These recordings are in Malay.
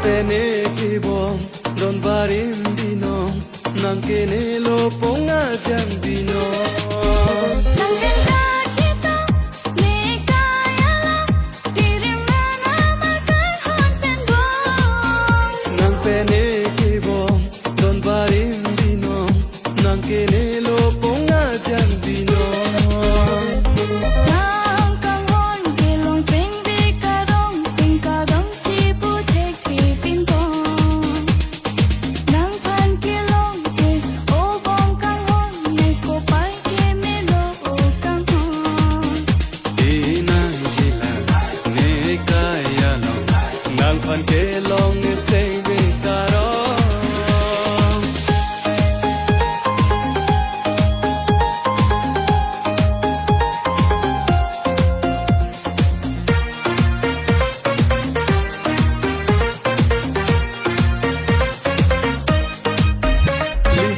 Tene kibom don barim binom nang kene lo ponga jam binom nang kena cita ne kaya lang dirim na makan honten bom nang tene kibom don barim binom nang kene lo ponga jam binom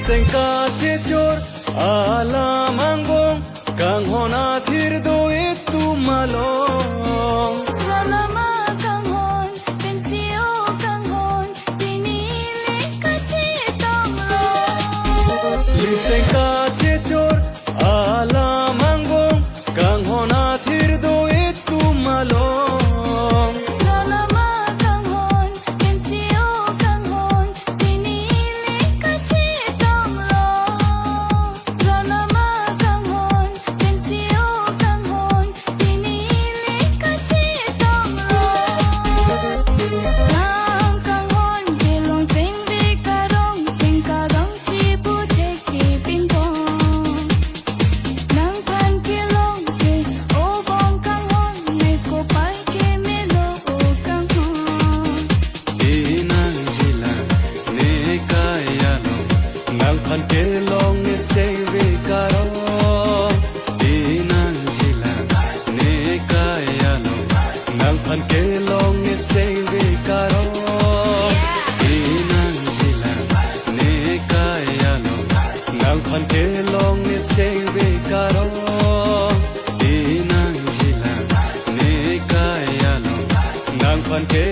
Sengka cecor ala manggong kang hona thir do itu malong lama kang hon pensio kang hon pinili kacitong lo Sengka cecor ala manggong kang hona thir do itu malong lama kang hon pensio kang hon pinili kacitong lo lama kang hon pensio kang hon pinili kacitong lo kang hon gelong sing bikarong sing kadang cipu teki pintong nang pan kilong ke obong kang hon neko pai ke melo o kang hon Inang jila ne kaya lo nang pan ke long ne save karo Inang jila ne kaya lo nang pan ke long ne save karo Inang jila ne kaya lo nang pan ke long ne save karo Inang jila ne kaya lo nang pan ke